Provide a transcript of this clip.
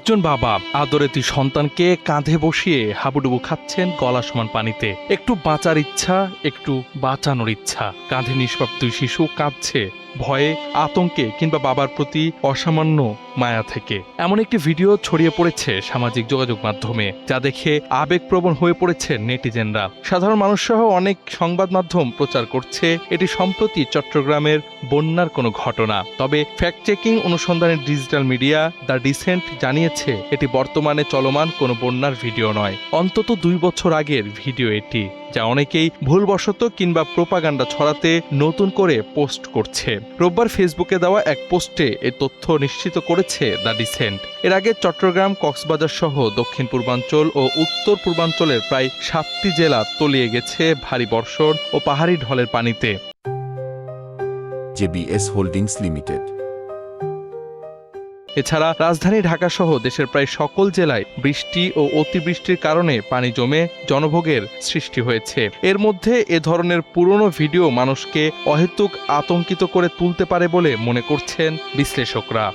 একজন বাবা আদরে দুই সন্তানকে কাঁধে বসিয়ে হাবুডুবু খাচ্ছেন গলা সমান পানিতে। একটু বাঁচার ইচ্ছা, একটু বাঁচানোর ইচ্ছা। কাঁধে নিষ্পাপ দুই শিশু কাঁদছে ভয়ে, আতঙ্কে কিংবা বাবার প্রতি অসামান্য মায়া থেকে। এমন একটি ভিডিও ছড়িয়ে পড়েছে সামাজিক যোগাযোগ মাধ্যমে, যা দেখে আবেগপ্রবণ হয়ে পড়েছে নেটিজেনরা। সাধারণ মানুষসহ অনেক সংবাদ মাধ্যম প্রচার করছে এটি সম্প্রতি চট্টগ্রামের বন্যার কোনো ঘটনা। তবে ফ্যাক্ট চেকিং অনুসন্ধানের ডিজিটাল মিডিয়া দ্য ডিসেন্ট জানিয়েছে এটি বর্তমানে চলমান কোনো বন্যার ভিডিও নয়। অন্তত 2 বছর আগের ভিডিও এটি, যা অনেকেই ভুলবশত কিংবা প্রোপাগান্ডা ছড়াতে নতুন করে পোস্ট করছে। রোববার ফেসবুকে দেওয়া এক পোস্টে এ তথ্য নিশ্চিত করেছে দ্য ডিসেন্ট। এর আগে চট্টগ্রাম, কক্সবাজার সহ দক্ষিণ পূর্বাঞ্চল ও উত্তর পূর্বাঞ্চলের প্রায় 7টি জেলা তলিয়ে গেছে ভারী বর্ষণ ও পাহাড়ি ঢলের পানিতে। JBS holdings limited. এছাড়া রাজধানী ঢাকা সহ দেশের প্রায় সকল জেলায় বৃষ্টি ও অতিবৃষ্টির কারণে পানি জমে জনভোগের সৃষ্টি হয়েছে। এর মধ্যে এ ধরনের পুরনো ভিডিও মানুষকে অহেতুক আতঙ্কিত করে তুলতে পারে বলে মনে করছেন বিশ্লেষকরা।